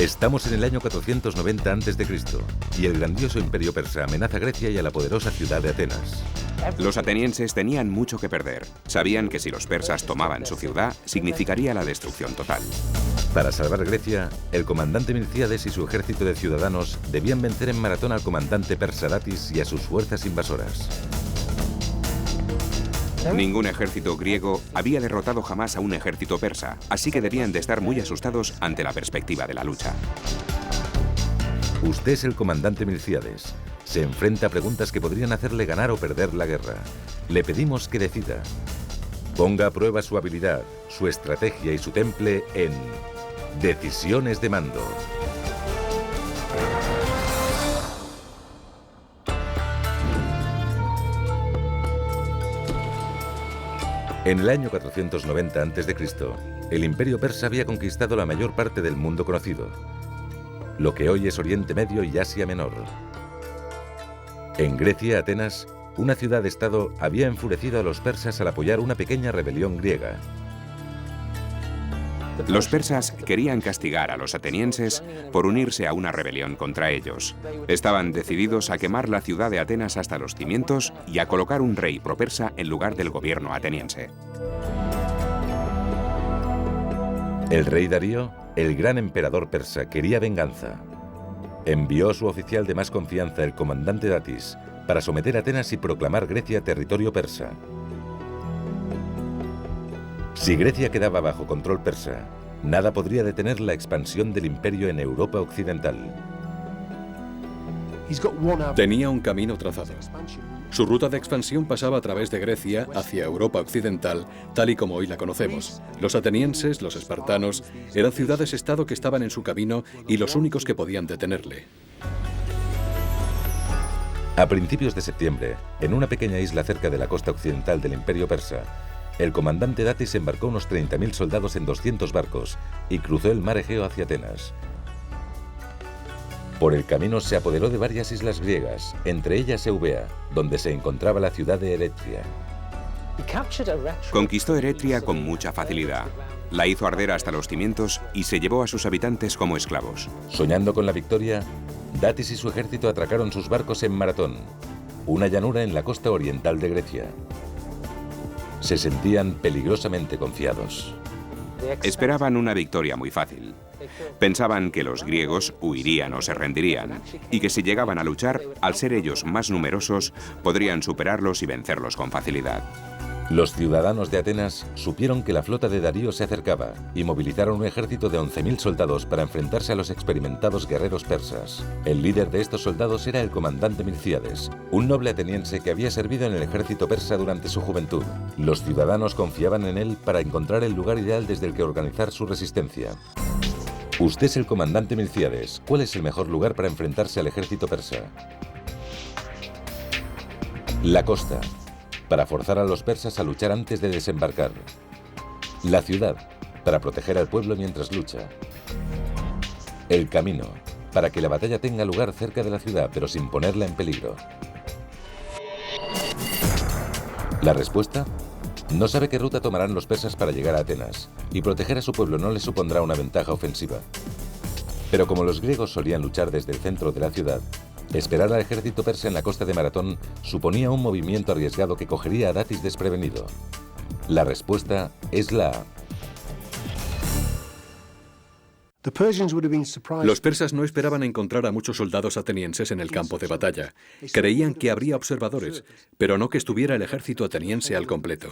Estamos en el año 490 a.C. y el grandioso imperio persa amenaza a Grecia y a la poderosa ciudad de Atenas. Los atenienses tenían mucho que perder. Sabían que si los persas tomaban su ciudad, significaría la destrucción total. Para salvar Grecia, el comandante Milcíades y su ejército de ciudadanos debían vencer en Maratón al comandante persa Datis y a sus fuerzas invasoras. Ningún ejército griego había derrotado jamás a un ejército persa, así que debían de estar muy asustados ante la perspectiva de la lucha. Usted es el comandante Milcíades. Se enfrenta a preguntas que podrían hacerle ganar o perder la guerra. Le pedimos que decida. Ponga a prueba su habilidad, su estrategia y su temple en Decisiones de Mando. En el año 490 a.C., el imperio persa había conquistado la mayor parte del mundo conocido, lo que hoy es Oriente Medio y Asia Menor. En Grecia, Atenas, una ciudad-estado había enfurecido a los persas al apoyar una pequeña rebelión griega. Los persas querían castigar a los atenienses por unirse a una rebelión contra ellos. Estaban decididos a quemar la ciudad de Atenas hasta los cimientos y a colocar un rey propersa en lugar del gobierno ateniense. El rey Darío, el gran emperador persa, quería venganza. Envió a su oficial de más confianza, el comandante Datis, para someter a Atenas y proclamar Grecia territorio persa. Si Grecia quedaba bajo control persa, nada podría detener la expansión del imperio en Europa occidental. Tenía un camino trazado. Su ruta de expansión pasaba a través de Grecia hacia Europa occidental, tal y como hoy la conocemos. Los atenienses, los espartanos, eran ciudades-estado que estaban en su camino y los únicos que podían detenerle. A principios de septiembre, en una pequeña isla cerca de la costa occidental del imperio persa, el comandante Datis embarcó unos 30.000 soldados en 200 barcos y cruzó el mar Egeo hacia Atenas. Por el camino se apoderó de varias islas griegas, entre ellas Eubea, donde se encontraba la ciudad de Eretria. Conquistó Eretria con mucha facilidad. La hizo arder hasta los cimientos y se llevó a sus habitantes como esclavos. Soñando con la victoria, Datis y su ejército atracaron sus barcos en Maratón, una llanura en la costa oriental de Grecia. Se sentían peligrosamente confiados. Esperaban una victoria muy fácil. Pensaban que los griegos huirían o se rendirían, y que si llegaban a luchar, al ser ellos más numerosos, podrían superarlos y vencerlos con facilidad. Los ciudadanos de Atenas supieron que la flota de Darío se acercaba y movilizaron un ejército de 11.000 soldados para enfrentarse a los experimentados guerreros persas. El líder de estos soldados era el comandante Milcíades, un noble ateniense que había servido en el ejército persa durante su juventud. Los ciudadanos confiaban en él para encontrar el lugar ideal desde el que organizar su resistencia. Usted es el comandante Milcíades. ¿Cuál es el mejor lugar para enfrentarse al ejército persa? La costa, para forzar a los persas a luchar antes de desembarcar. La ciudad, para proteger al pueblo mientras lucha. El camino, para que la batalla tenga lugar cerca de la ciudad, pero sin ponerla en peligro. ¿La respuesta? No sabe qué ruta tomarán los persas para llegar a Atenas, y proteger a su pueblo no les supondrá una ventaja ofensiva. Pero como los griegos solían luchar desde el centro de la ciudad, esperar al ejército persa en la costa de Maratón suponía un movimiento arriesgado que cogería a Datis desprevenido. La respuesta es la A. Los persas no esperaban encontrar a muchos soldados atenienses en el campo de batalla. Creían que habría observadores, pero no que estuviera el ejército ateniense al completo.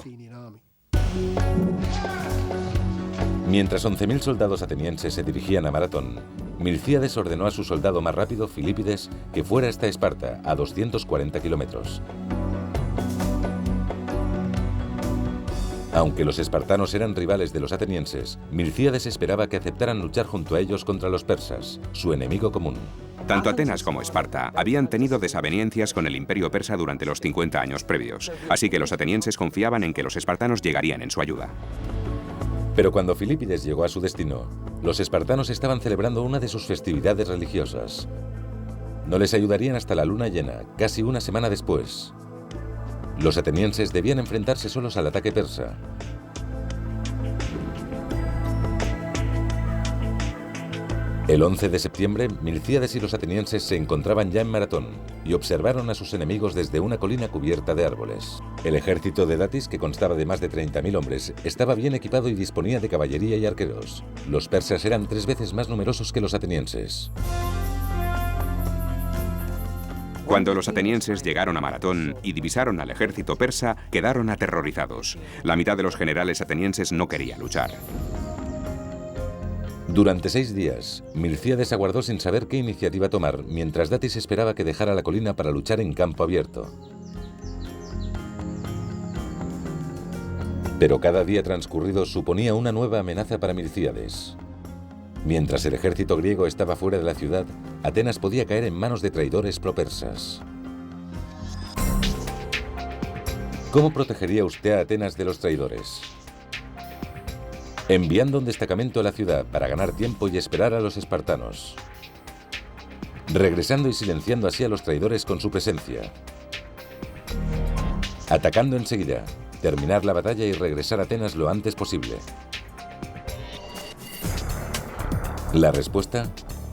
Mientras 11.000 soldados atenienses se dirigían a Maratón, Milcíades ordenó a su soldado más rápido, Filípides, que fuera hasta Esparta, a 240 kilómetros. Aunque los espartanos eran rivales de los atenienses, Milcíades esperaba que aceptaran luchar junto a ellos contra los persas, su enemigo común. Tanto Atenas como Esparta habían tenido desavenencias con el imperio persa durante los 50 años previos, así que los atenienses confiaban en que los espartanos llegarían en su ayuda. Pero cuando Filípides llegó a su destino, los espartanos estaban celebrando una de sus festividades religiosas. No les ayudarían hasta la luna llena, casi una semana después. Los atenienses debían enfrentarse solos al ataque persa. El 11 de septiembre, Milcíades y los atenienses se encontraban ya en Maratón y observaron a sus enemigos desde una colina cubierta de árboles. El ejército de Datis, que constaba de más de 30.000 hombres, estaba bien equipado y disponía de caballería y arqueros. Los persas eran 3 veces más numerosos que los atenienses. Cuando los atenienses llegaron a Maratón y divisaron al ejército persa, quedaron aterrorizados. La mitad de los generales atenienses no quería luchar. Durante 6 días, Milcíades aguardó sin saber qué iniciativa tomar, mientras Datis esperaba que dejara la colina para luchar en campo abierto. Pero cada día transcurrido suponía una nueva amenaza para Milcíades. Mientras el ejército griego estaba fuera de la ciudad, Atenas podía caer en manos de traidores propersas. ¿Cómo protegería usted a Atenas de los traidores? Enviando un destacamento a la ciudad para ganar tiempo y esperar a los espartanos. Regresando y silenciando así a los traidores con su presencia. Atacando enseguida, terminar la batalla y regresar a Atenas lo antes posible. La respuesta: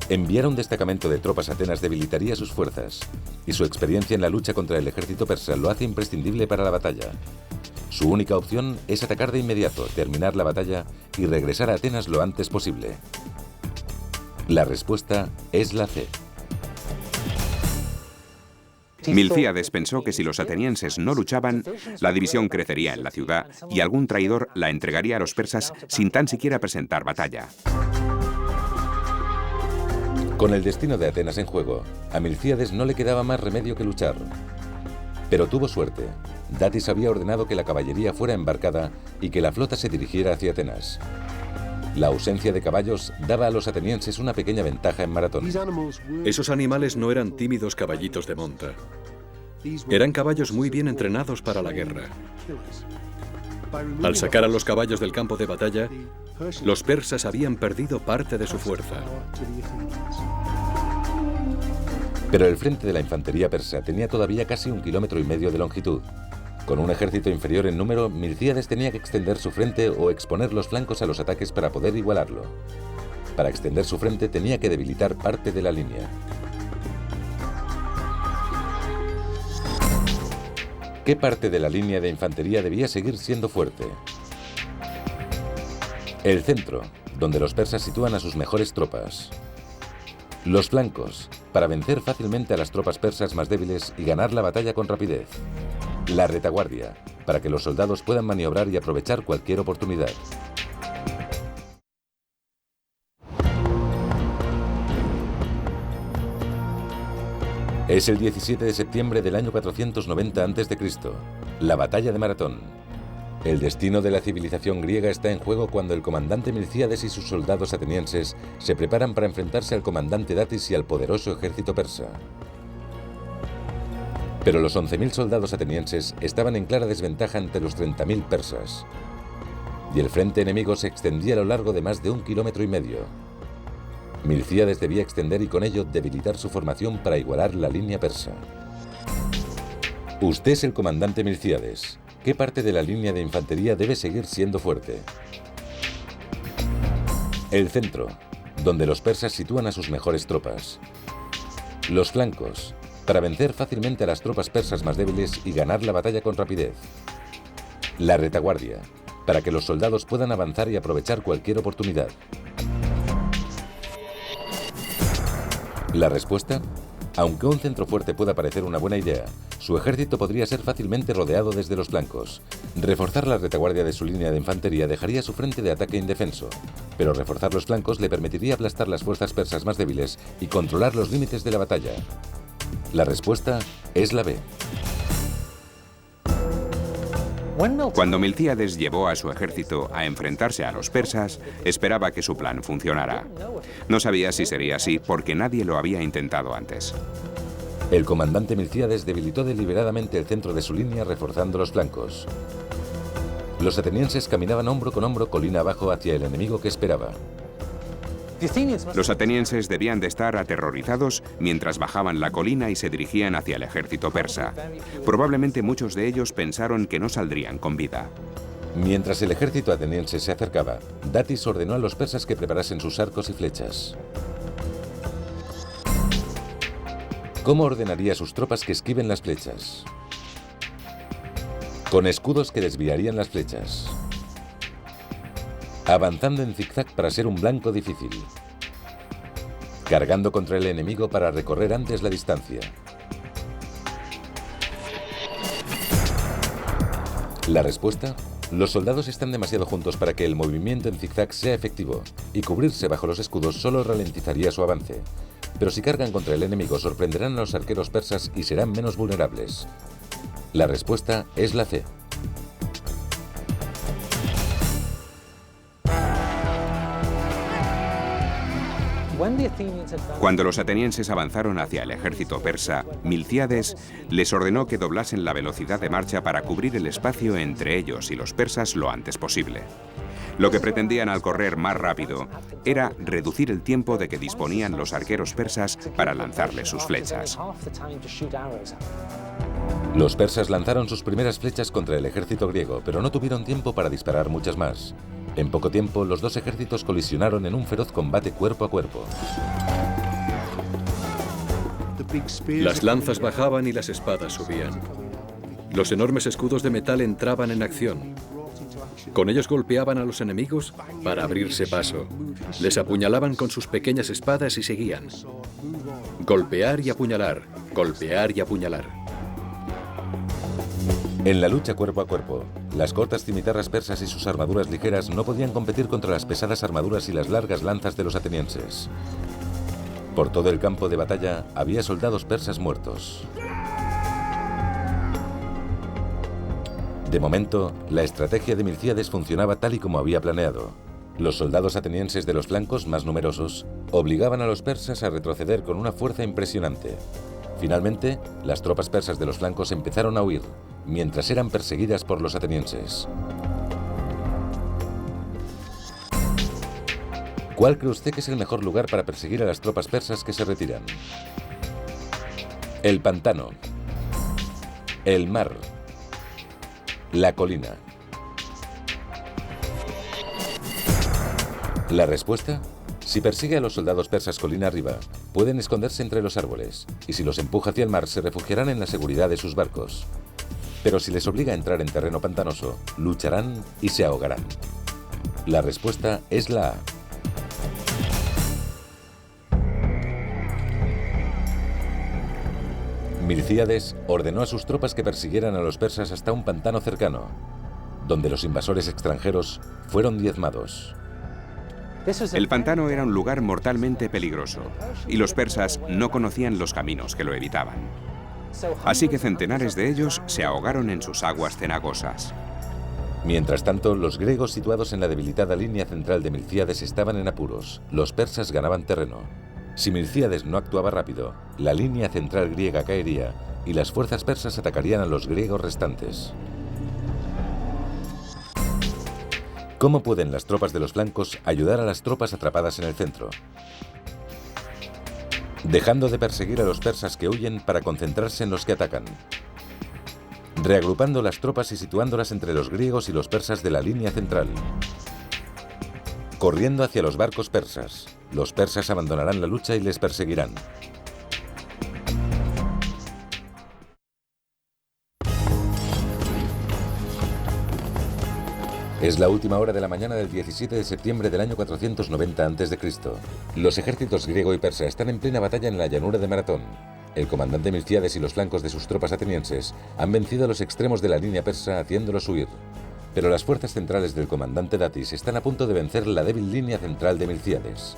enviar un destacamento de tropas a Atenas debilitaría sus fuerzas, y su experiencia en la lucha contra el ejército persa lo hace imprescindible para la batalla. Su única opción es atacar de inmediato, terminar la batalla y regresar a Atenas lo antes posible. La respuesta es la C. Milcíades pensó que si los atenienses no luchaban, la división crecería en la ciudad y algún traidor la entregaría a los persas sin tan siquiera presentar batalla. Con el destino de Atenas en juego, a Milcíades no le quedaba más remedio que luchar. Pero tuvo suerte. Datis había ordenado que la caballería fuera embarcada y que la flota se dirigiera hacia Atenas. La ausencia de caballos daba a los atenienses una pequeña ventaja en Maratón. Esos animales no eran tímidos caballitos de monta. Eran caballos muy bien entrenados para la guerra. Al sacar a los caballos del campo de batalla, los persas habían perdido parte de su fuerza. Pero el frente de la infantería persa tenía todavía casi 1,5 kilómetros de longitud. Con un ejército inferior en número, Milcíades tenía que extender su frente o exponer los flancos a los ataques para poder igualarlo. Para extender su frente tenía que debilitar parte de la línea. ¿Qué parte de la línea de infantería debía seguir siendo fuerte? El centro, donde los persas sitúan a sus mejores tropas. Los flancos, para vencer fácilmente a las tropas persas más débiles y ganar la batalla con rapidez. La retaguardia, para que los soldados puedan maniobrar y aprovechar cualquier oportunidad. Es el 17 de septiembre del año 490 a.C., la batalla de Maratón. El destino de la civilización griega está en juego cuando el comandante Milcíades y sus soldados atenienses se preparan para enfrentarse al comandante Datis y al poderoso ejército persa. Pero los 11.000 soldados atenienses estaban en clara desventaja ante los 30.000 persas. Y el frente enemigo se extendía a lo largo de más de 1,5 kilómetros. Milcíades debía extender y con ello debilitar su formación para igualar la línea persa. Usted es el comandante Milcíades. ¿Qué parte de la línea de infantería debe seguir siendo fuerte? El centro, donde los persas sitúan a sus mejores tropas. Los flancos, para vencer fácilmente a las tropas persas más débiles y ganar la batalla con rapidez. La retaguardia, para que los soldados puedan avanzar y aprovechar cualquier oportunidad. La respuesta: aunque un centro fuerte pueda parecer una buena idea, su ejército podría ser fácilmente rodeado desde los flancos. Reforzar la retaguardia de su línea de infantería dejaría su frente de ataque indefenso, pero reforzar los flancos le permitiría aplastar las fuerzas persas más débiles y controlar los límites de la batalla. La respuesta es la B. Cuando Milcíades llevó a su ejército a enfrentarse a los persas, esperaba que su plan funcionara. No sabía si sería así porque nadie lo había intentado antes. El comandante Milcíades debilitó deliberadamente el centro de su línea reforzando los flancos. Los atenienses caminaban hombro con hombro colina abajo hacia el enemigo que esperaba. Los atenienses debían de estar aterrorizados mientras bajaban la colina y se dirigían hacia el ejército persa. Probablemente muchos de ellos pensaron que no saldrían con vida. Mientras el ejército ateniense se acercaba, Datis ordenó a los persas que preparasen sus arcos y flechas. ¿Cómo ordenaría a sus tropas que esquiven las flechas? Con escudos que desviarían las flechas. Avanzando en zigzag para ser un blanco difícil. Cargando contra el enemigo para recorrer antes la distancia. La respuesta: los soldados están demasiado juntos para que el movimiento en zigzag sea efectivo, y cubrirse bajo los escudos solo ralentizaría su avance. Pero si cargan contra el enemigo, sorprenderán a los arqueros persas y serán menos vulnerables. La respuesta es la C. Cuando los atenienses avanzaron hacia el ejército persa, Milcíades les ordenó que doblasen la velocidad de marcha para cubrir el espacio entre ellos y los persas lo antes posible. Lo que pretendían al correr más rápido era reducir el tiempo de que disponían los arqueros persas para lanzarles sus flechas. Los persas lanzaron sus primeras flechas contra el ejército griego, pero no tuvieron tiempo para disparar muchas más. En poco tiempo, los dos ejércitos colisionaron en un feroz combate cuerpo a cuerpo. Las lanzas bajaban y las espadas subían. Los enormes escudos de metal entraban en acción. Con ellos golpeaban a los enemigos para abrirse paso. Les apuñalaban con sus pequeñas espadas y seguían. Golpear y apuñalar, golpear y apuñalar. En la lucha cuerpo a cuerpo, las cortas cimitarras persas y sus armaduras ligeras no podían competir contra las pesadas armaduras y las largas lanzas de los atenienses. Por todo el campo de batalla había soldados persas muertos. De momento, la estrategia de Milcíades funcionaba tal y como había planeado. Los soldados atenienses de los flancos, más numerosos, obligaban a los persas a retroceder con una fuerza impresionante. Finalmente, las tropas persas de los flancos empezaron a huir, mientras eran perseguidas por los atenienses. ¿Cuál cree usted que es el mejor lugar para perseguir a las tropas persas que se retiran? El pantano, el mar, la colina. ¿La respuesta? Si persigue a los soldados persas colina arriba, pueden esconderse entre los árboles, y si los empuja hacia el mar, se refugiarán en la seguridad de sus barcos. Pero si les obliga a entrar en terreno pantanoso, lucharán y se ahogarán. La respuesta es la A. Milcíades ordenó a sus tropas que persiguieran a los persas hasta un pantano cercano, donde los invasores extranjeros fueron diezmados. El pantano era un lugar mortalmente peligroso, y los persas no conocían los caminos que lo evitaban. Así que centenares de ellos se ahogaron en sus aguas cenagosas. Mientras tanto, los griegos situados en la debilitada línea central de Milcíades estaban en apuros. Los persas ganaban terreno. Si Milcíades no actuaba rápido, la línea central griega caería y las fuerzas persas atacarían a los griegos restantes. ¿Cómo pueden las tropas de los flancos ayudar a las tropas atrapadas en el centro? Dejando de perseguir a los persas que huyen para concentrarse en los que atacan. Reagrupando las tropas y situándolas entre los griegos y los persas de la línea central. Corriendo hacia los barcos persas. Los persas abandonarán la lucha y les perseguirán. Es la última hora de la mañana del 17 de septiembre del año 490 a.C. Los ejércitos griego y persa están en plena batalla en la llanura de Maratón. El comandante Milcíades y los flancos de sus tropas atenienses han vencido a los extremos de la línea persa haciéndolos huir. Pero las fuerzas centrales del comandante Datis están a punto de vencer la débil línea central de Milcíades.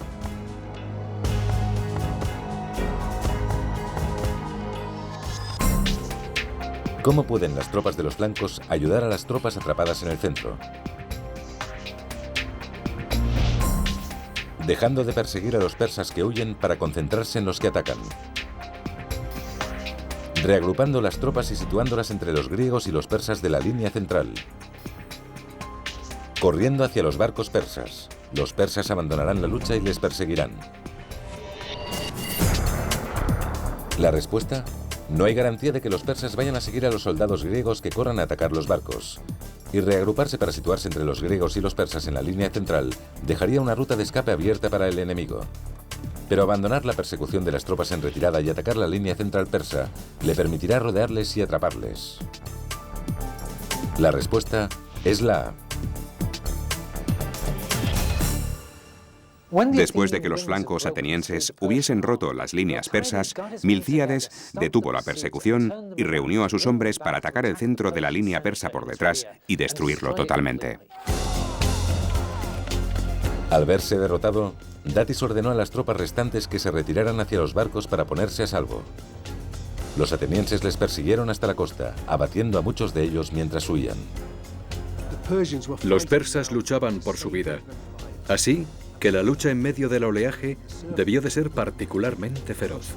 ¿Cómo pueden las tropas de los flancos ayudar a las tropas atrapadas en el centro? Dejando de perseguir a los persas que huyen para concentrarse en los que atacan. Reagrupando las tropas y situándolas entre los griegos y los persas de la línea central. Corriendo hacia los barcos persas. Los persas abandonarán la lucha y les perseguirán. ¿La respuesta? No hay garantía de que los persas vayan a seguir a los soldados griegos que corran a atacar los barcos. Y reagruparse para situarse entre los griegos y los persas en la línea central dejaría una ruta de escape abierta para el enemigo. Pero abandonar la persecución de las tropas en retirada y atacar la línea central persa le permitirá rodearles y atraparles. La respuesta es la A. Después de que los flancos atenienses hubiesen roto las líneas persas, Milcíades detuvo la persecución y reunió a sus hombres para atacar el centro de la línea persa por detrás y destruirlo totalmente. Al verse derrotado, Datis ordenó a las tropas restantes que se retiraran hacia los barcos para ponerse a salvo. Los atenienses les persiguieron hasta la costa, abatiendo a muchos de ellos mientras huían. Los persas luchaban por su vida. Así que la lucha en medio del oleaje debió de ser particularmente feroz.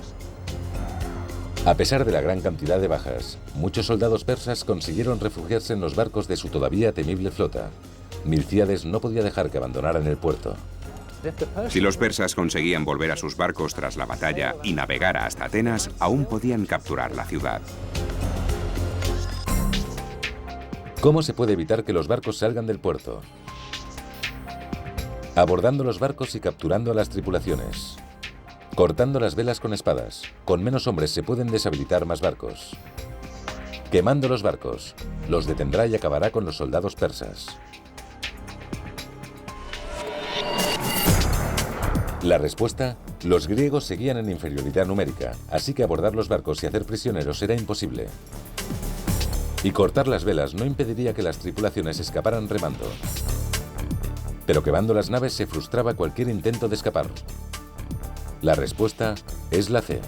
A pesar de la gran cantidad de bajas, muchos soldados persas consiguieron refugiarse en los barcos de su todavía temible flota. Milcíades no podía dejar que abandonaran el puerto. Si los persas conseguían volver a sus barcos tras la batalla y navegar hasta Atenas, aún podían capturar la ciudad. ¿Cómo se puede evitar que los barcos salgan del puerto? Abordando los barcos y capturando a las tripulaciones. Cortando las velas con espadas. Con menos hombres se pueden deshabilitar más barcos. Quemando los barcos. Los detendrá y acabará con los soldados persas. La respuesta: los griegos seguían en inferioridad numérica, así que abordar los barcos y hacer prisioneros era imposible. Y cortar las velas no impediría que las tripulaciones escaparan remando. Pero quemando las naves se frustraba cualquier intento de escapar. La respuesta es la C.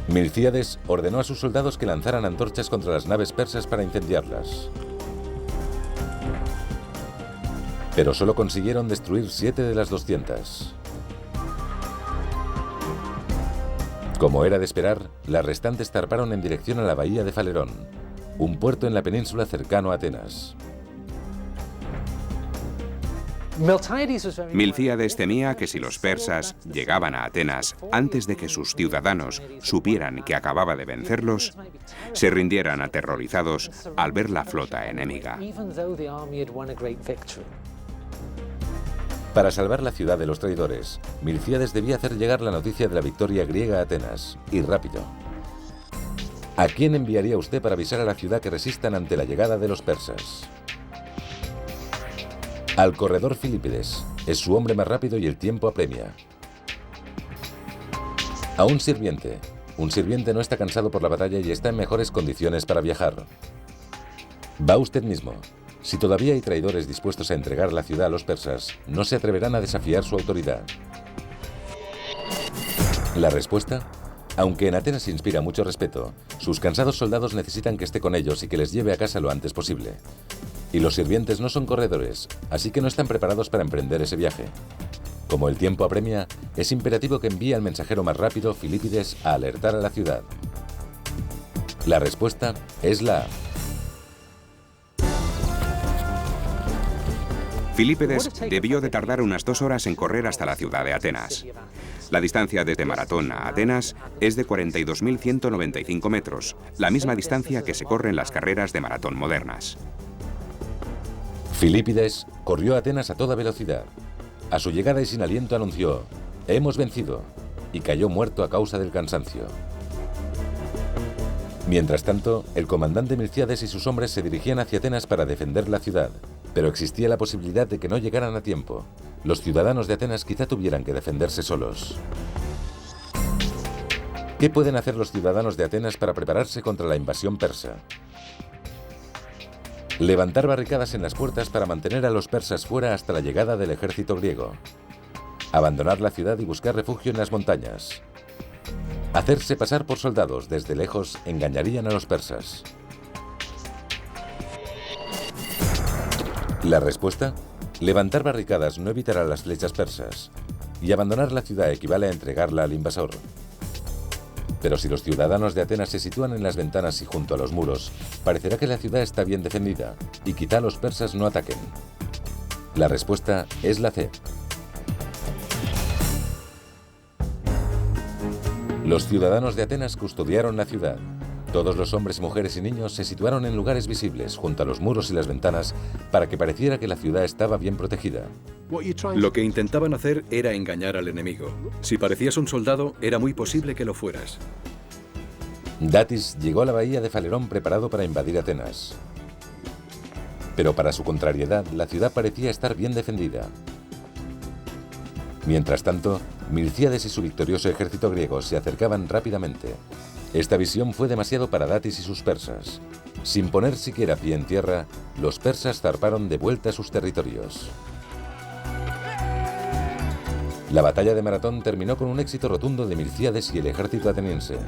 Milcíades ordenó a sus soldados que lanzaran antorchas contra las naves persas para incendiarlas. Pero solo consiguieron destruir 7 de las 200. Como era de esperar, las restantes zarparon en dirección a la bahía de Falerón, un puerto en la península cercano a Atenas. Milcíades temía que si los persas llegaban a Atenas antes de que sus ciudadanos supieran que acababa de vencerlos, se rindieran aterrorizados al ver la flota enemiga. Para salvar la ciudad de los traidores, Milcíades debía hacer llegar la noticia de la victoria griega a Atenas, y rápido. ¿A quién enviaría usted para avisar a la ciudad que resistan ante la llegada de los persas? Al corredor Filipides. Es su hombre más rápido y el tiempo apremia. A un sirviente. Un sirviente no está cansado por la batalla y está en mejores condiciones para viajar. Va usted mismo. Si todavía hay traidores dispuestos a entregar la ciudad a los persas, no se atreverán a desafiar su autoridad. La respuesta: aunque en Atenas inspira mucho respeto, sus cansados soldados necesitan que esté con ellos y que les lleve a casa lo antes posible. Y los sirvientes no son corredores, así que no están preparados para emprender ese viaje. Como el tiempo apremia, es imperativo que envíe al mensajero más rápido, Filipides, a alertar a la ciudad. La respuesta es la A. Filipides debió de tardar unas 2 horas en correr hasta la ciudad de Atenas. La distancia desde Maratón a Atenas es de 42.195 metros, la misma distancia que se corre en las carreras de maratón modernas. Filipides corrió a Atenas a toda velocidad. A su llegada y sin aliento anunció: «Hemos vencido», y cayó muerto a causa del cansancio. Mientras tanto, el comandante Milcíades y sus hombres se dirigían hacia Atenas para defender la ciudad, pero existía la posibilidad de que no llegaran a tiempo. Los ciudadanos de Atenas quizá tuvieran que defenderse solos. ¿Qué pueden hacer los ciudadanos de Atenas para prepararse contra la invasión persa? Levantar barricadas en las puertas para mantener a los persas fuera hasta la llegada del ejército griego. Abandonar la ciudad y buscar refugio en las montañas. Hacerse pasar por soldados. Desde lejos engañarían a los persas. La respuesta: levantar barricadas no evitará las flechas persas, y abandonar la ciudad equivale a entregarla al invasor. Pero si los ciudadanos de Atenas se sitúan en las ventanas y junto a los muros, parecerá que la ciudad está bien defendida, y quizá los persas no ataquen. La respuesta es la C. Los ciudadanos de Atenas custodiaron la ciudad. Todos los hombres, mujeres y niños se situaron en lugares visibles, junto a los muros y las ventanas, para que pareciera que la ciudad estaba bien protegida. Lo que intentaban hacer era engañar al enemigo. Si parecías un soldado, era muy posible que lo fueras. Datis llegó a la bahía de Falerón preparado para invadir Atenas. Pero para su contrariedad, la ciudad parecía estar bien defendida. Mientras tanto, Milcíades y su victorioso ejército griego se acercaban rápidamente. Esta visión fue demasiado para Datis y sus persas. Sin poner siquiera pie en tierra, los persas zarparon de vuelta a sus territorios. La batalla de Maratón terminó con un éxito rotundo de Milcíades y el ejército ateniense.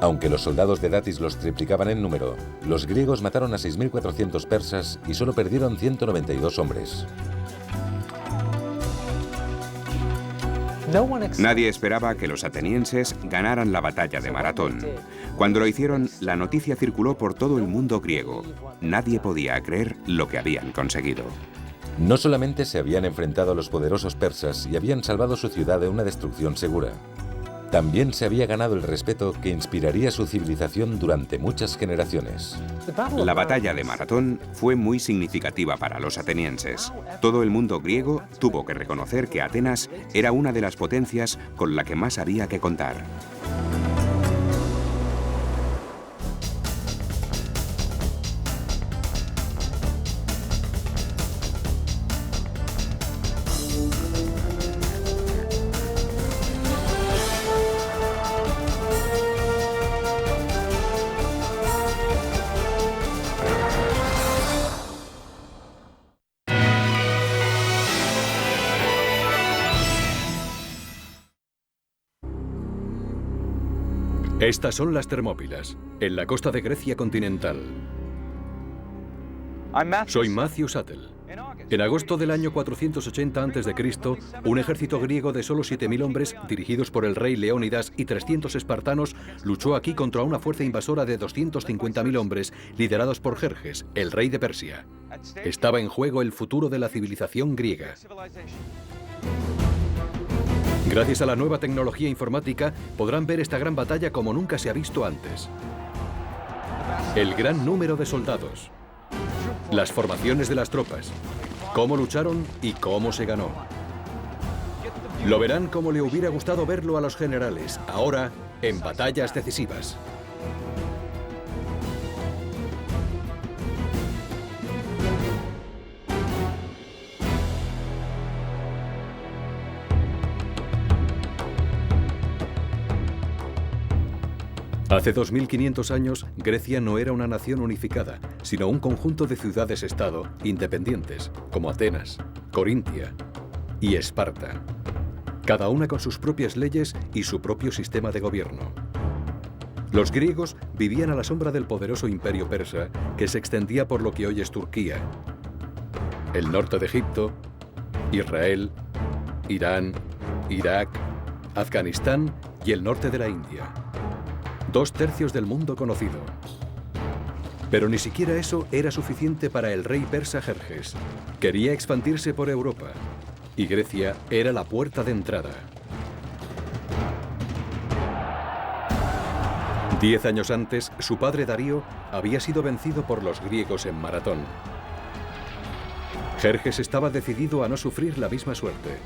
Aunque los soldados de Datis los triplicaban en número, los griegos mataron a 6.400 persas y solo perdieron 192 hombres. Nadie esperaba que los atenienses ganaran la batalla de Maratón. Cuando lo hicieron, la noticia circuló por todo el mundo griego. Nadie podía creer lo que habían conseguido. No solamente se habían enfrentado a los poderosos persas y habían salvado su ciudad de una destrucción segura, también se había ganado el respeto que inspiraría su civilización durante muchas generaciones. La batalla de Maratón fue muy significativa para los atenienses. Todo el mundo griego tuvo que reconocer que Atenas era una de las potencias con la que más había que contar. Estas son las Termópilas, en la costa de Grecia continental. Soy Matthew Sattel. En agosto del año 480 a.C., un ejército griego de solo 7.000 hombres, dirigidos por el rey Leónidas y 300 espartanos, luchó aquí contra una fuerza invasora de 250.000 hombres, liderados por Jerjes, el rey de Persia. Estaba en juego el futuro de la civilización griega. Gracias a la nueva tecnología informática, podrán ver esta gran batalla como nunca se ha visto antes. El gran número de soldados, las formaciones de las tropas, cómo lucharon y cómo se ganó. Lo verán como le hubiera gustado verlo a los generales, ahora en batallas decisivas. Hace 2500 años, Grecia no era una nación unificada, sino un conjunto de ciudades-estado independientes, como Atenas, Corintia y Esparta, cada una con sus propias leyes y su propio sistema de gobierno. Los griegos vivían a la sombra del poderoso imperio persa que se extendía por lo que hoy es Turquía, el norte de Egipto, Israel, Irán, Irak, Afganistán y el norte de la India. 2/3 del mundo conocido. Pero ni siquiera eso era suficiente para el rey persa Jerjes. Quería expandirse por Europa, y Grecia era la puerta de entrada. 10 años antes, su padre Darío había sido vencido por los griegos en Maratón. Jerjes estaba decidido a no sufrir la misma suerte.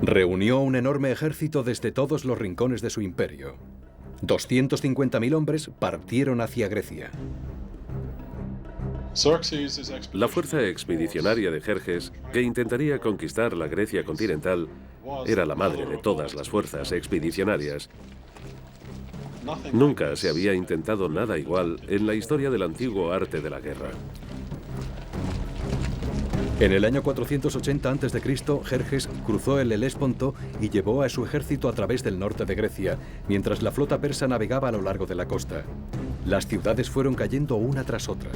Reunió un enorme ejército desde todos los rincones de su imperio. 250.000 hombres partieron hacia Grecia. La fuerza expedicionaria de Jerjes, que intentaría conquistar la Grecia continental, era la madre de todas las fuerzas expedicionarias. Nunca se había intentado nada igual en la historia del antiguo arte de la guerra. En el año 480 a.C., Jerjes cruzó el Helesponto y llevó a su ejército a través del norte de Grecia, mientras la flota persa navegaba a lo largo de la costa. Las ciudades fueron cayendo una tras otra.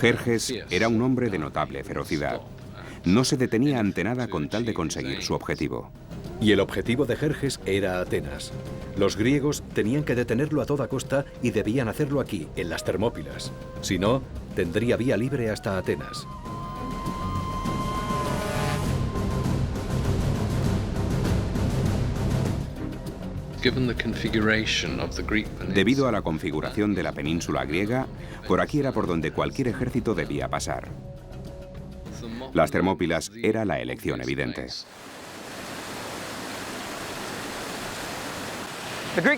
Jerjes era un hombre de notable ferocidad. No se detenía ante nada con tal de conseguir su objetivo. Y el objetivo de Jerjes era Atenas. Los griegos tenían que detenerlo a toda costa y debían hacerlo aquí, en las Termópilas. Si no, tendría vía libre hasta Atenas. Debido a la configuración de la península griega, por aquí era por donde cualquier ejército debía pasar. Las Termópilas era la elección evidente.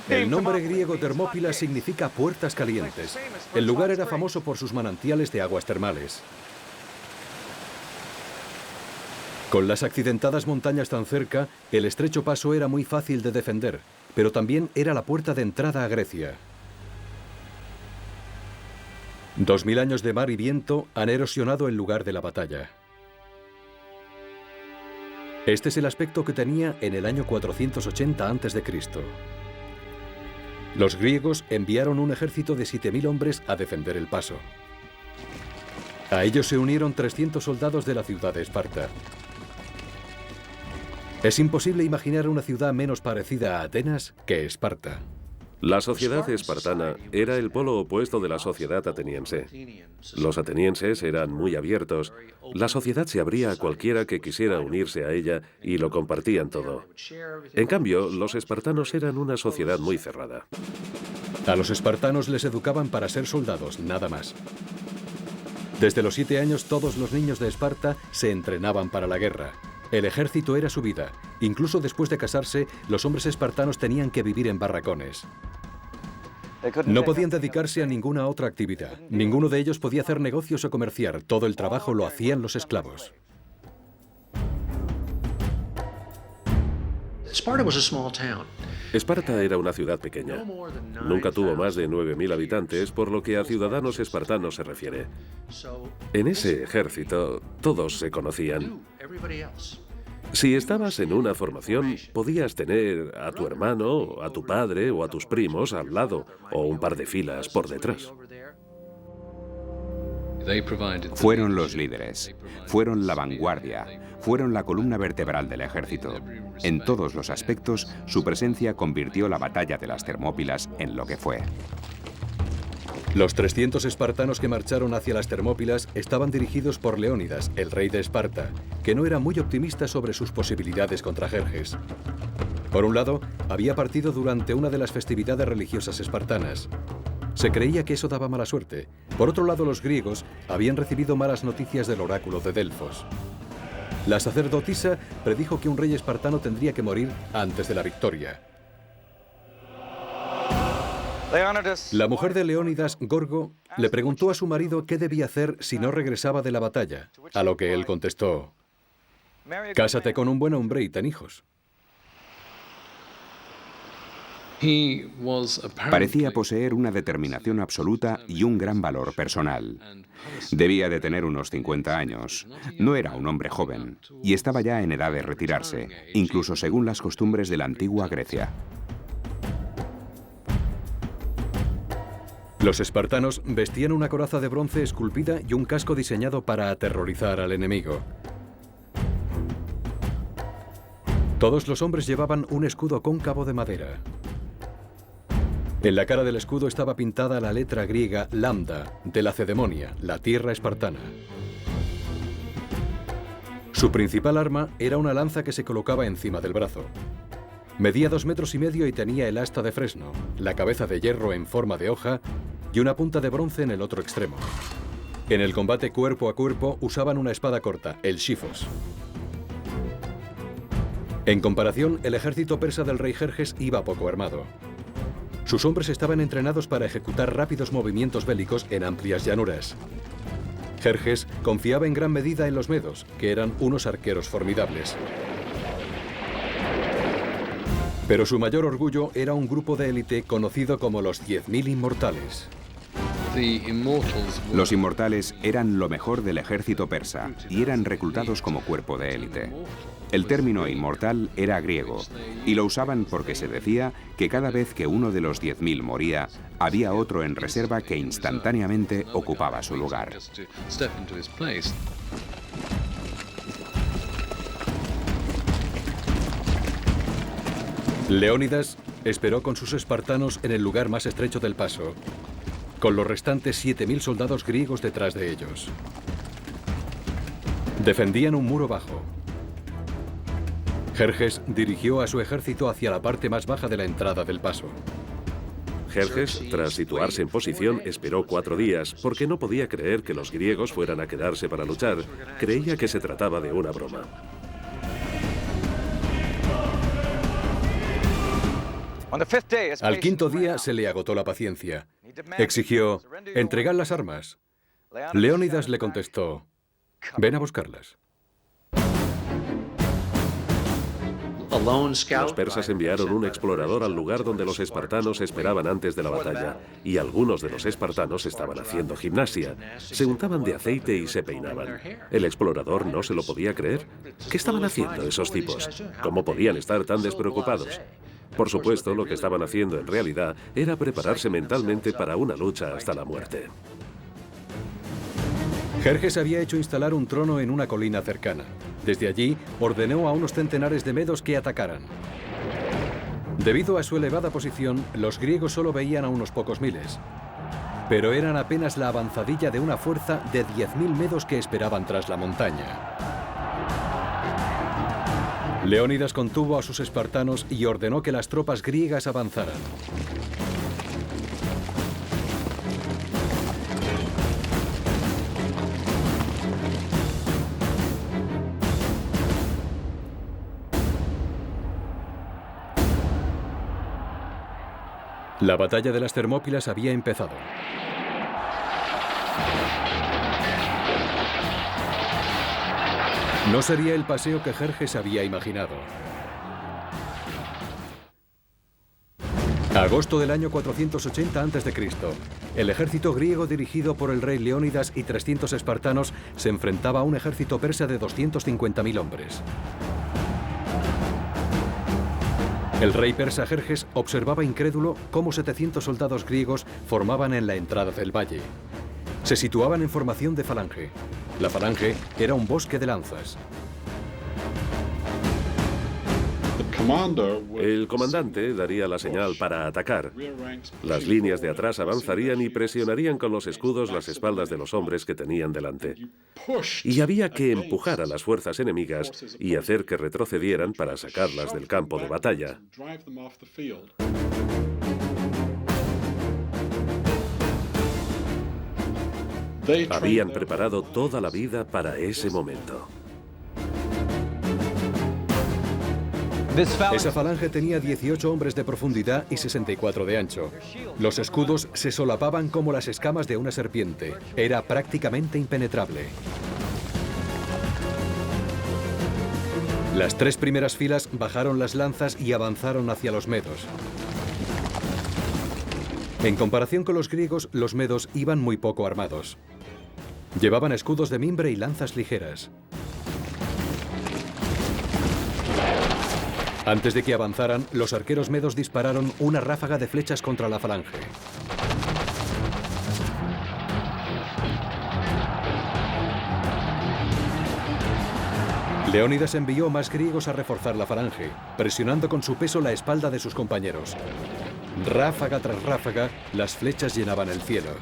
El nombre griego Termópilas significa puertas calientes. El lugar era famoso por sus manantiales de aguas termales. Con las accidentadas montañas tan cerca, el estrecho paso era muy fácil de defender, pero también era la puerta de entrada a Grecia. 2000 años de mar y viento han erosionado el lugar de la batalla. Este es el aspecto que tenía en el año 480 a.C. Los griegos enviaron un ejército de 7000 hombres a defender el paso. A ellos se unieron 300 soldados de la ciudad de Esparta. Es imposible imaginar una ciudad menos parecida a Atenas que Esparta. La sociedad espartana era el polo opuesto de la sociedad ateniense. Los atenienses eran muy abiertos. La sociedad se abría a cualquiera que quisiera unirse a ella y lo compartían todo. En cambio, los espartanos eran una sociedad muy cerrada. A los espartanos les educaban para ser soldados, nada más. Desde los 7 años todos los niños de Esparta se entrenaban para la guerra. El ejército era su vida. Incluso después de casarse, los hombres espartanos tenían que vivir en barracones. No podían dedicarse a ninguna otra actividad. Ninguno de ellos podía hacer negocios o comerciar. Todo el trabajo lo hacían los esclavos. Esparta era una ciudad pequeña. Nunca tuvo más de 9000 habitantes, por lo que a ciudadanos espartanos se refiere. En ese ejército, todos se conocían. Si estabas en una formación, podías tener a tu hermano, a tu padre o a tus primos al lado, o un par de filas por detrás. Fueron los líderes, fueron la vanguardia, fueron la columna vertebral del ejército. En todos los aspectos, su presencia convirtió la batalla de las Termópilas en lo que fue. Los 300 espartanos que marcharon hacia las Termópilas estaban dirigidos por Leónidas, el rey de Esparta, que no era muy optimista sobre sus posibilidades contra Jerjes. Por un lado, había partido durante una de las festividades religiosas espartanas. Se creía que eso daba mala suerte. Por otro lado, los griegos habían recibido malas noticias del oráculo de Delfos. La sacerdotisa predijo que un rey espartano tendría que morir antes de la victoria. La mujer de Leónidas, Gorgo, le preguntó a su marido qué debía hacer si no regresaba de la batalla, a lo que él contestó: «Cásate con un buen hombre y ten hijos». Parecía poseer una determinación absoluta y un gran valor personal. Debía de tener unos 50 años. No era un hombre joven y estaba ya en edad de retirarse, incluso según las costumbres de la antigua Grecia. Los espartanos vestían una coraza de bronce esculpida y un casco diseñado para aterrorizar al enemigo. Todos los hombres llevaban un escudo cóncavo de madera. En la cara del escudo estaba pintada la letra griega lambda, de Lacedemonia, la tierra espartana. Su principal arma era una lanza que se colocaba encima del brazo. Medía 2,5 metros y tenía el asta de fresno, la cabeza de hierro en forma de hoja y una punta de bronce en el otro extremo. En el combate cuerpo a cuerpo usaban una espada corta, el shifos. En comparación, el ejército persa del rey Jerjes iba poco armado. Sus hombres estaban entrenados para ejecutar rápidos movimientos bélicos en amplias llanuras. Jerjes confiaba en gran medida en los medos, que eran unos arqueros formidables. Pero su mayor orgullo era un grupo de élite conocido como los 10.000 inmortales. Los inmortales eran lo mejor del ejército persa y eran reclutados como cuerpo de élite. El término inmortal era griego y lo usaban porque se decía que cada vez que uno de los 10.000 moría, había otro en reserva que instantáneamente ocupaba su lugar. Leónidas esperó con sus espartanos en el lugar más estrecho del paso, con los restantes 7.000 soldados griegos detrás de ellos. Defendían un muro bajo. Jerjes dirigió a su ejército hacia la parte más baja de la entrada del paso. Jerjes, tras situarse en posición, esperó 4 días porque no podía creer que los griegos fueran a quedarse para luchar. Creía que se trataba de una broma. Al quinto día se le agotó la paciencia. Exigió: «Entregad las armas». Leónidas le contestó: «Ven a buscarlas». Los persas enviaron un explorador al lugar donde los espartanos esperaban antes de la batalla, y algunos de los espartanos estaban haciendo gimnasia. Se untaban de aceite y se peinaban. El explorador no se lo podía creer. ¿Qué estaban haciendo esos tipos? ¿Cómo podían estar tan despreocupados? Por supuesto, lo que estaban haciendo en realidad era prepararse mentalmente para una lucha hasta la muerte. Jerjes había hecho instalar un trono en una colina cercana. Desde allí, ordenó a unos centenares de medos que atacaran. Debido a su elevada posición, los griegos solo veían a unos pocos miles. Pero eran apenas la avanzadilla de una fuerza de 10.000 medos que esperaban tras la montaña. Leónidas contuvo a sus espartanos y ordenó que las tropas griegas avanzaran. La batalla de las Termópilas había empezado. No sería el paseo que Jerjes había imaginado. Agosto del año 480 a.C., el ejército griego dirigido por el rey Leónidas y 300 espartanos se enfrentaba a un ejército persa de 250.000 hombres. El rey persa Jerjes observaba incrédulo cómo 700 soldados griegos formaban en la entrada del valle. Se situaban en formación de falange. La falange era un bosque de lanzas. El comandante daría la señal para atacar. Las líneas de atrás avanzarían y presionarían con los escudos las espaldas de los hombres que tenían delante. Y había que empujar a las fuerzas enemigas y hacer que retrocedieran para sacarlas del campo de batalla. Habían preparado toda la vida para ese momento. Esa falange tenía 18 hombres de profundidad y 64 de ancho. Los escudos se solapaban como las escamas de una serpiente. Era prácticamente impenetrable. Las 3 primeras filas bajaron las lanzas y avanzaron hacia los medos. En comparación con los griegos, los medos iban muy poco armados. Llevaban escudos de mimbre y lanzas ligeras. Antes de que avanzaran, los arqueros medos dispararon una ráfaga de flechas contra la falange. Leónidas envió más griegos a reforzar la falange, presionando con su peso la espalda de sus compañeros. Ráfaga tras ráfaga, las flechas llenaban el cielo.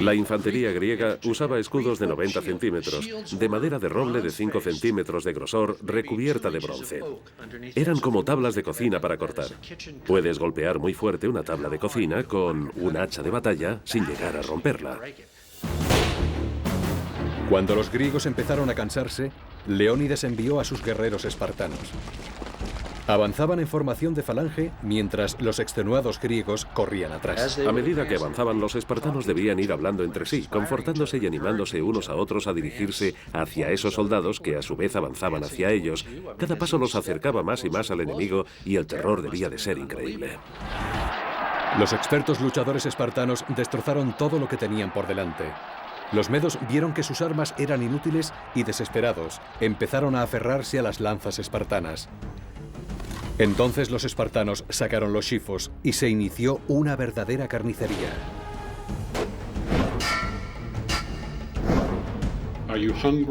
La infantería griega usaba escudos de 90 centímetros, de madera de roble de 5 centímetros de grosor, recubierta de bronce. Eran como tablas de cocina para cortar. Puedes golpear muy fuerte una tabla de cocina con un hacha de batalla sin llegar a romperla. Cuando los griegos empezaron a cansarse, Leónidas envió a sus guerreros espartanos. Avanzaban en formación de falange mientras los extenuados griegos corrían atrás. A medida que avanzaban, los espartanos debían ir hablando entre sí, confortándose y animándose unos a otros a dirigirse hacia esos soldados que a su vez avanzaban hacia ellos. Cada paso los acercaba más y más al enemigo y el terror debía de ser increíble. Los expertos luchadores espartanos destrozaron todo lo que tenían por delante. Los medos vieron que sus armas eran inútiles y, desesperados, empezaron a aferrarse a las lanzas espartanas. Entonces los espartanos sacaron los shifos y se inició una verdadera carnicería.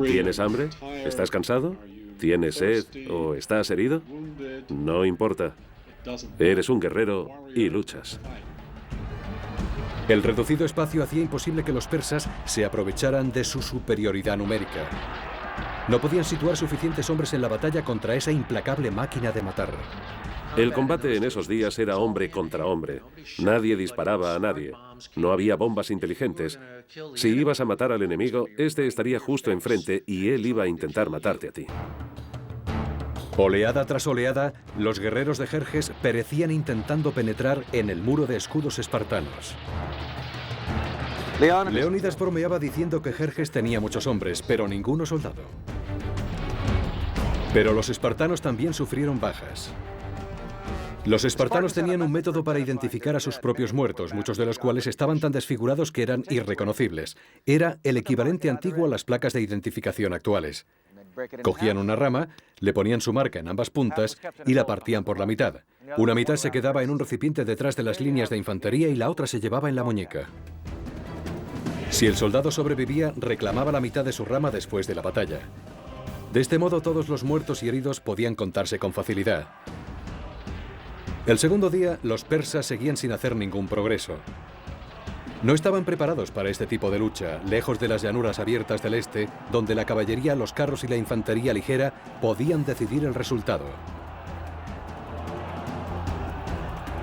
¿Tienes hambre? ¿Estás cansado? ¿Tienes sed o estás herido? No importa. Eres un guerrero y luchas. El reducido espacio hacía imposible que los persas se aprovecharan de su superioridad numérica. No podían situar suficientes hombres en la batalla contra esa implacable máquina de matar. El combate en esos días era hombre contra hombre. Nadie disparaba a nadie. No había bombas inteligentes. Si ibas a matar al enemigo, este estaría justo enfrente y él iba a intentar matarte a ti. Oleada tras oleada, los guerreros de Jerjes perecían intentando penetrar en el muro de escudos espartanos. Leónidas bromeaba diciendo que Jerjes tenía muchos hombres, pero ninguno soldado. Pero los espartanos también sufrieron bajas. Los espartanos tenían un método para identificar a sus propios muertos, muchos de los cuales estaban tan desfigurados que eran irreconocibles. Era el equivalente antiguo a las placas de identificación actuales. Cogían una rama, le ponían su marca en ambas puntas y la partían por la mitad. Una mitad se quedaba en un recipiente detrás de las líneas de infantería y la otra se llevaba en la muñeca. Si el soldado sobrevivía, reclamaba la mitad de su rama después de la batalla. De este modo, todos los muertos y heridos podían contarse con facilidad. El segundo día, los persas seguían sin hacer ningún progreso. No estaban preparados para este tipo de lucha, lejos de las llanuras abiertas del este, donde la caballería, los carros y la infantería ligera podían decidir el resultado.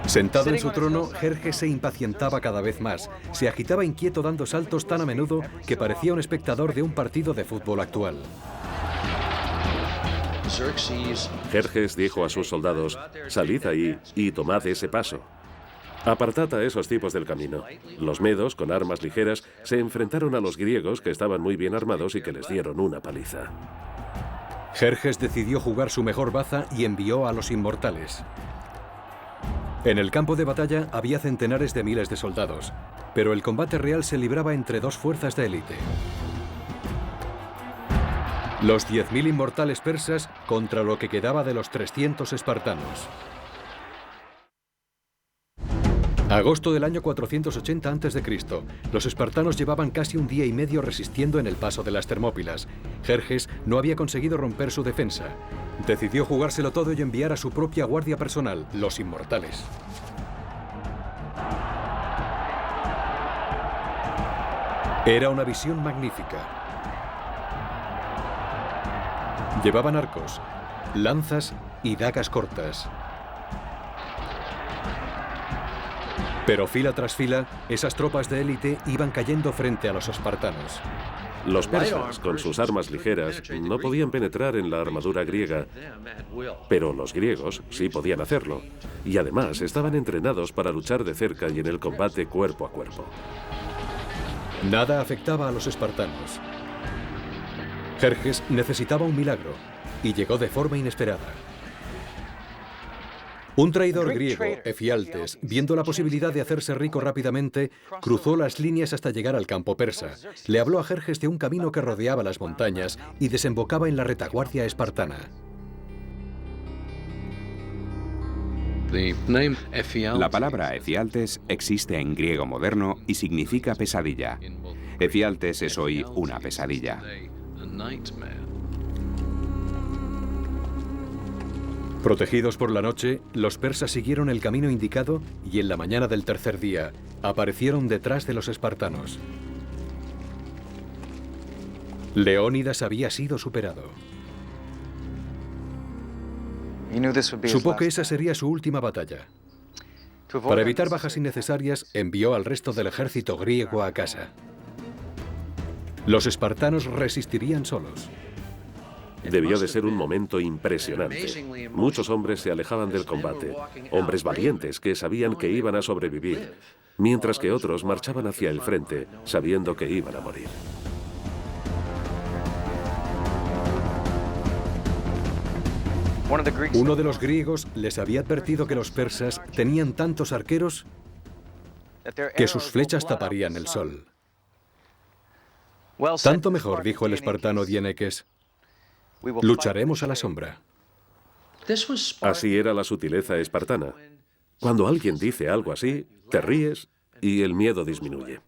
Sentado en su trono, Jerjes se impacientaba cada vez más. Se agitaba inquieto dando saltos tan a menudo que parecía un espectador de un partido de fútbol actual. Jerjes dijo a sus soldados: «Salid ahí y tomad ese paso. Apartad a esos tipos del camino». Los medos, con armas ligeras, se enfrentaron a los griegos, que estaban muy bien armados y que les dieron una paliza. Jerjes decidió jugar su mejor baza y envió a los inmortales. En el campo de batalla había centenares de miles de soldados, pero el combate real se libraba entre dos fuerzas de élite. Los 10.000 inmortales persas contra lo que quedaba de los 300 espartanos. Agosto del año 480 a.C. Los espartanos llevaban casi un día y medio resistiendo en el paso de las Termópilas. Jerjes no había conseguido romper su defensa. Decidió jugárselo todo y enviar a su propia guardia personal, los inmortales. Era una visión magnífica. Llevaban arcos, lanzas y dagas cortas. Pero fila tras fila, esas tropas de élite iban cayendo frente a los espartanos. Los persas, con sus armas ligeras, no podían penetrar en la armadura griega, pero los griegos sí podían hacerlo, y además estaban entrenados para luchar de cerca y en el combate cuerpo a cuerpo. Nada afectaba a los espartanos. Jerjes necesitaba un milagro, y llegó de forma inesperada. Un traidor griego, Efialtes, viendo la posibilidad de hacerse rico rápidamente, cruzó las líneas hasta llegar al campo persa. Le habló a Jerjes de un camino que rodeaba las montañas y desembocaba en la retaguardia espartana. La palabra Efialtes existe en griego moderno y significa pesadilla. Efialtes es hoy una pesadilla. Protegidos por la noche, los persas siguieron el camino indicado y en la mañana del tercer día aparecieron detrás de los espartanos. Leónidas había sido superado. Supo que esa sería su última batalla. Para evitar bajas innecesarias, envió al resto del ejército griego a casa. Los espartanos resistirían solos. Debió de ser un momento impresionante. Muchos hombres se alejaban del combate, hombres valientes que sabían que iban a sobrevivir, mientras que otros marchaban hacia el frente, sabiendo que iban a morir. Uno de los griegos les había advertido que los persas tenían tantos arqueros que sus flechas taparían el sol. Tanto mejor, dijo el espartano Dieneques. Lucharemos a la sombra. Así era la sutileza espartana. Cuando alguien dice algo así, te ríes y el miedo disminuye.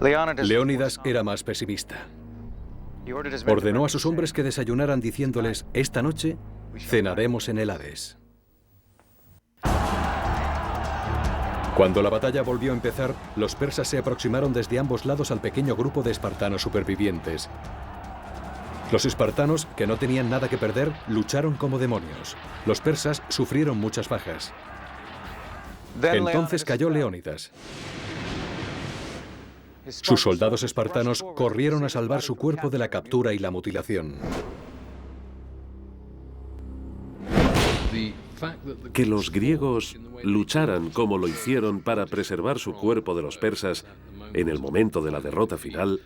Leónidas era más pesimista. Ordenó a sus hombres que desayunaran diciéndoles: esta noche cenaremos en el Hades. Cuando la batalla volvió a empezar, los persas se aproximaron desde ambos lados al pequeño grupo de espartanos supervivientes. Los espartanos, que no tenían nada que perder, lucharon como demonios. Los persas sufrieron muchas bajas. Entonces cayó Leónidas. Sus soldados espartanos corrieron a salvar su cuerpo de la captura y la mutilación. Que los griegos lucharan como lo hicieron para preservar su cuerpo de los persas en el momento de la derrota final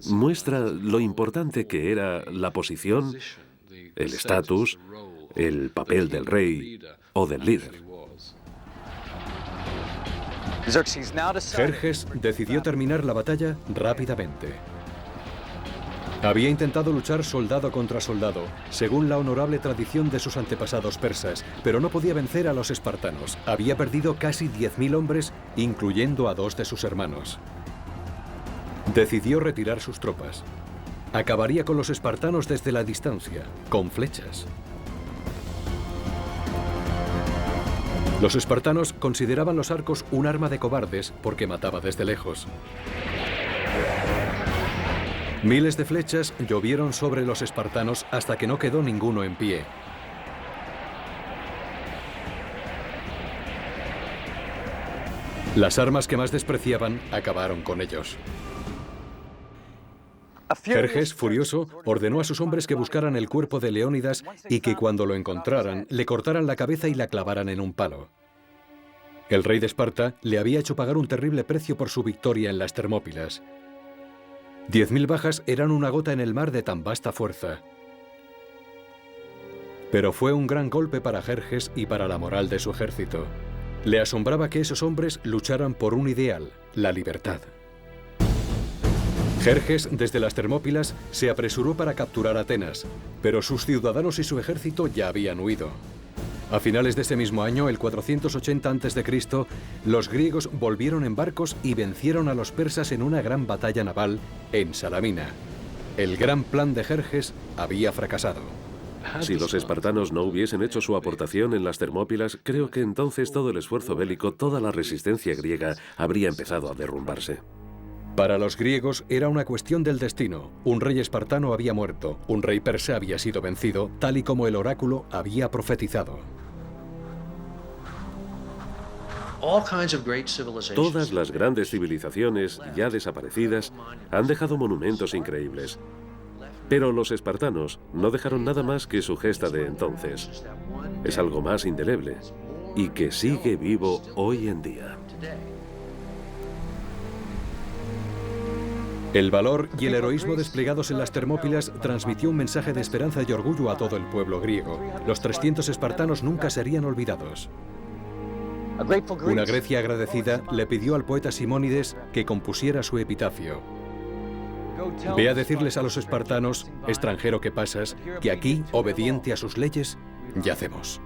muestra lo importante que era la posición, el estatus, el papel del rey o del líder. Jerjes decidió terminar la batalla rápidamente. Había intentado luchar soldado contra soldado, según la honorable tradición de sus antepasados persas, pero no podía vencer a los espartanos. Había perdido casi 10.000 hombres, incluyendo a 2 de sus hermanos. Decidió retirar sus tropas. Acabaría con los espartanos desde la distancia, con flechas. Los espartanos consideraban los arcos un arma de cobardes porque mataba desde lejos. Miles de flechas llovieron sobre los espartanos hasta que no quedó ninguno en pie. Las armas que más despreciaban acabaron con ellos. Jerjes, furioso, ordenó a sus hombres que buscaran el cuerpo de Leónidas y que cuando lo encontraran, le cortaran la cabeza y la clavaran en un palo. El rey de Esparta le había hecho pagar un terrible precio por su victoria en las Termópilas. 10.000 bajas eran una gota en el mar de tan vasta fuerza. Pero fue un gran golpe para Jerjes y para la moral de su ejército. Le asombraba que esos hombres lucharan por un ideal, la libertad. Jerjes, desde las Termópilas, se apresuró para capturar Atenas, pero sus ciudadanos y su ejército ya habían huido. A finales de ese mismo año, el 480 a.C., los griegos volvieron en barcos y vencieron a los persas en una gran batalla naval en Salamina. El gran plan de Jerjes había fracasado. Si los espartanos no hubiesen hecho su aportación en las Termópilas, creo que entonces todo el esfuerzo bélico, toda la resistencia griega habría empezado a derrumbarse. Para los griegos era una cuestión del destino. Un rey espartano había muerto, un rey persa había sido vencido, tal y como el oráculo había profetizado. Todas las grandes civilizaciones ya desaparecidas han dejado monumentos increíbles. Pero los espartanos no dejaron nada más que su gesta de entonces. Es algo más indeleble y que sigue vivo hoy en día. El valor y el heroísmo desplegados en las Termópilas transmitió un mensaje de esperanza y orgullo a todo el pueblo griego. Los 300 espartanos nunca serían olvidados. Una Grecia agradecida le pidió al poeta Simónides que compusiera su epitafio. Ve a decirles a los espartanos, extranjero que pasas, que aquí, obediente a sus leyes, yacemos.